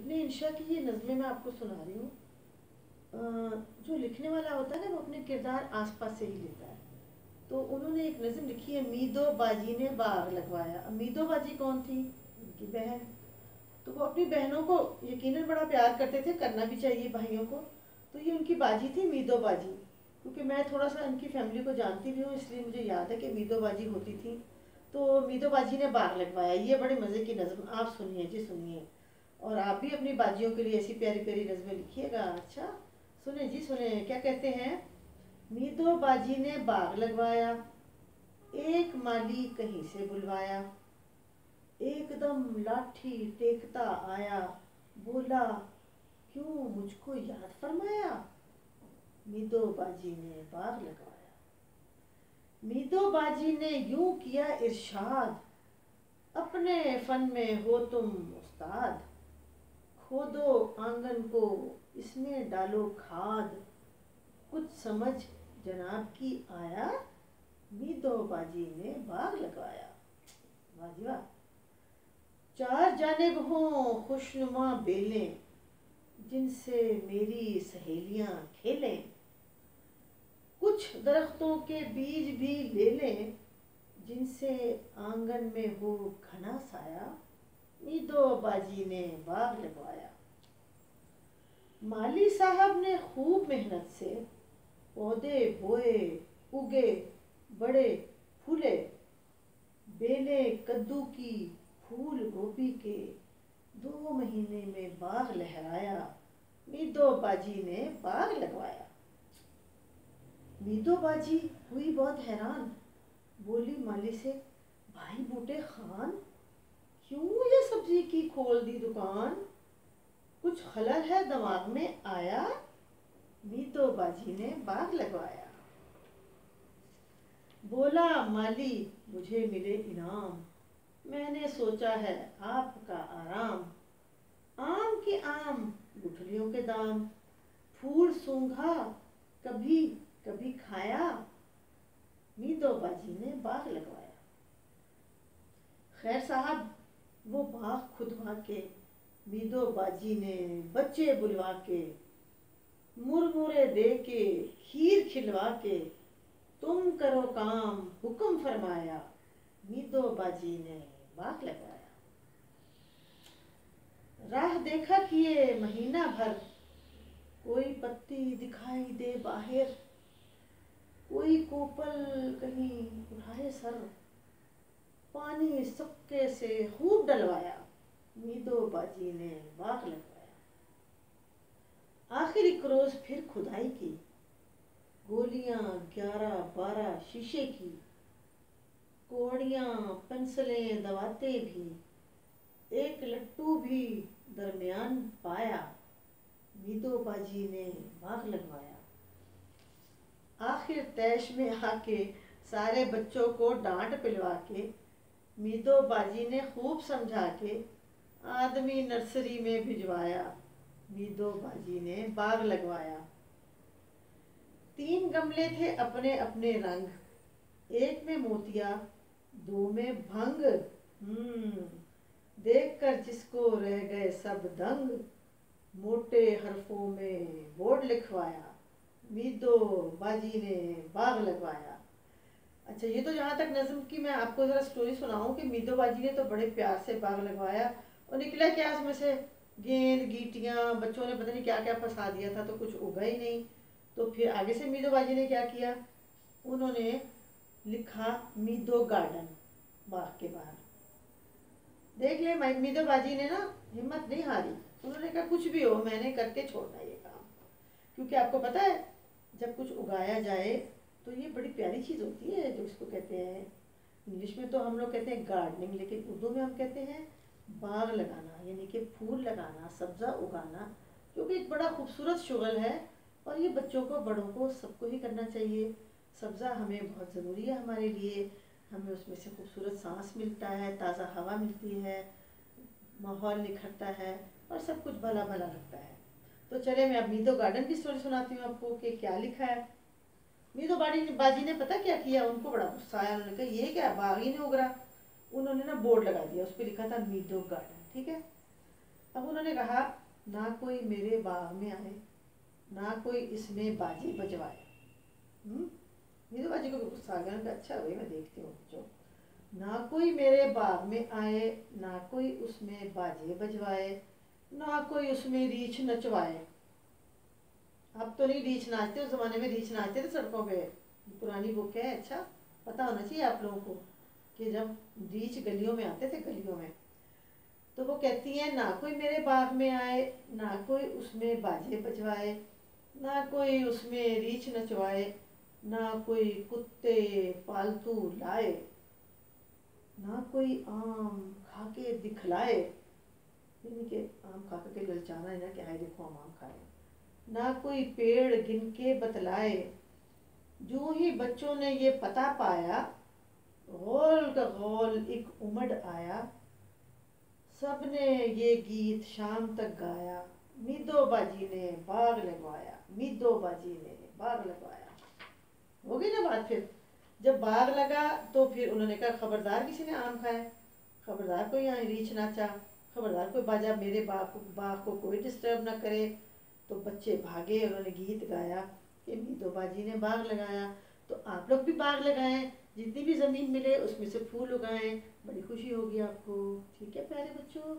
इब्ने इंशा की ये नज़में मैं आपको सुना रही हूँ। जो लिखने वाला होता है ना वो अपने किरदार आसपास से ही लेता है। तो उन्होंने एक नज़म लिखी है, मीदो बाजी ने बाग लगवाया। अब मीदो बाजी कौन थी? उनकी बहन। तो वो अपनी बहनों को यकीनन बड़ा प्यार करते थे, करना भी चाहिए भाइयों को। तो ये उनकी बाजी थी, मीदो बाजी। क्योंकि मैं थोड़ा सा इनकी फैमिली को जानती भी हूँ, इसलिए मुझे याद है कि मीदो बाजी होती थी। तो मीदो बाजी ने बाग लगवाया, ये बड़े मज़े की नज़म, आप सुनिए जी, सुनिए। और आप भी अपनी बाजियों के लिए ऐसी प्यारी प्यारी नज़में लिखिएगा। अच्छा सुने जी, सुने क्या कहते हैं। मीदो बाजी ने बाग लगवाया, एक माली कहीं से बुलवाया, एकदम लाठी टेकता आया, बोला क्यों मुझको याद फरमाया। मीदो बाजी ने बाग लगवाया। मीदो बाजी ने यूं किया इरशाद, अपने फन में हो तुम उस्ताद, खोदो आंगन को इसमें डालो खाद, कुछ समझ जनाब की आया, मीदो बाजी ने बाग लगवाया। वाह जी वाह। चार जानिब हों खुशनुमा बेलें, जिनसे मेरी सहेलियां खेलें, कुछ दरख्तों के बीज भी ले लें, जिनसे आंगन में हो घना साया, मीदो बाजी ने बाग लगवाया। माली साहब ने खूब मेहनत से पौधे बोए, उगे बड़े फूले, बेले कद्दू की फूल गोभी के, 2 महीने में बाग लहराया, मीदो बाजी ने बाग लगवाया। मीदो बाजी हुई बहुत हैरान, बोली माली से, भाई बूटे खान, क्यों ये सब्जी की खोल दी दुकान, कुछ खलल है दिमाग में आया, मीदो बाजी ने बाग लगवाया। बोला माली मुझे मिले इनाम, मैंने सोचा है आपका आराम, आम के आम गुठलियों के दाम, फूल सूंघा कभी कभी खाया, मीदो बाजी ने बाग लगवाया। खैर साहब वो बाग खुदवा के, मीदो बाजी ने बच्चे बुलवा के, मुरमुरे दे के खीर खिलवा के, तुम करो काम हुक्म फरमाया, मीदो बाजी ने बाग लगवाया। राह देखा किए महीना भर, कोई पत्ती दिखाई दे बाहर, कोई कोपल कहीं उठाए सर, पानी सक्के से खूब डलवाया, मीदो बाजी ने बाग लगवाया। आखिर एक रोज फिर खुदाई की, गोलियां 11-12 शीशे की, कोड़ियां पेंसिलें दवाते भी, एक लट्टू भी दरमियान पाया, मीदो बाजी ने बाग लगवाया। आखिर तैश में आके सारे बच्चों को डांट पिलवा के, मीदो बाजी ने खूब समझा के, आदमी नर्सरी में भिजवाया, मीदो बाजी ने बाग लगवाया। 3 गमले थे अपने अपने रंग, एक में मोतिया 2 में भंग, देखकर जिसको रह गए सब दंग, मोटे हरफों में बोर्ड लिखवाया, मीदो बाजी ने बाग लगवाया। अच्छा ये तो जहाँ तक नज़म की मैं आपको ज़रा स्टोरी सुनाऊं कि मीदो बाजी ने तो बड़े प्यार से बाग लगवाया, और निकला क्या उसमें से, गेंद गीटियाँ, बच्चों ने पता नहीं क्या क्या फंसा दिया था तो कुछ उगा ही नहीं। तो फिर आगे से मीदो बाजी ने क्या किया, उन्होंने लिखा मीदो गार्डन बाग के बाहर। देख ले मीदो बाजी ने ना हिम्मत नहीं हारी, उन्होंने कहा कुछ भी हो मैंने करके छोड़ना ये काम। क्योंकि आपको पता है जब कुछ उगाया जाए तो ये बड़ी प्यारी चीज़ होती है, जो इसको कहते हैं इंग्लिश में तो हम लोग कहते हैं गार्डनिंग, लेकिन उर्दू में हम कहते हैं बाग लगाना, यानी कि फूल लगाना, सब्ज़ा उगाना, जो कि एक बड़ा खूबसूरत शुगल है। और ये बच्चों को बड़ों को सबको ही करना चाहिए। सब्ज़ा हमें बहुत ज़रूरी है हमारे लिए, हमें उसमें से खूबसूरत सांस मिलता है, ताज़ा हवा मिलती है, माहौल निखरता है और सब कुछ भला भला लगता है। तो चले मैं अब मीदो गार्डन की स्टोरी सुनाती हूँ आपको कि क्या लिखा है। मीदो बाजी ने पता क्या किया, उनको बड़ा गुस्सा आया, उन्होंने कहा ये क्या बाग ही नहीं उग रहा। उन्होंने ना बोर्ड लगा दिया, उस पर लिखा था मीदो गार्डन, ठीक है। अब उन्होंने कहा, ना कोई मेरे बाग में आए, ना कोई इसमें बाजी बजवाए। मीदो बाजी को गुस्सा आ गया, उन्होंने कहा अच्छा भाई मैं देखती हूँ जो, ना कोई मेरे बाग में आए, ना कोई उसमें बाजे बजवाए, ना कोई उसमें रीछ नचवाए। अब तो नहीं रीछ नाचते, उस जमाने में रीछ नाचते थे सड़कों पे, पुरानी बुक है। अच्छा पता होना चाहिए आप लोगों को कि जब रीछ गलियों में आते थे, गलियों में, तो वो कहती हैं ना कोई मेरे बाग में आए, ना कोई उसमें बाजे बजवाए, ना कोई उसमें रीछ नचवाए, ना कोई कुत्ते पालतू लाए, ना कोई आम खा के दिखलाए, यानी कि आम खा के ललचाना है ना कि हाय देखो हम आम खाए, ना कोई पेड़ गिन के बतलाए। जो ही बच्चों ने ये पता पाया, गोल का गोल एक उमड़ आया, सबने ये गीत शाम तक गाया, मीदो बाजी ने बाग लगवाया, मीदो बाजी ने बाग लगवाया। हो गई ना बात। फिर जब बाग लगा तो फिर उन्होंने कहा खबरदार किसी ने आम खाया, खबरदार कोई यहाँ रीछ नाचा, खबरदार कोई बाजा मेरे बाग को कोई डिस्टर्ब ना करे। तो बच्चे भागे, उन्होंने गीत गाया कि मीदो बाजी ने बाग लगाया। तो आप लोग भी बाग लगाएं, जितनी भी ज़मीन मिले उसमें से फूल उगाएं, बड़ी खुशी होगी आपको। ठीक है प्यारे बच्चों।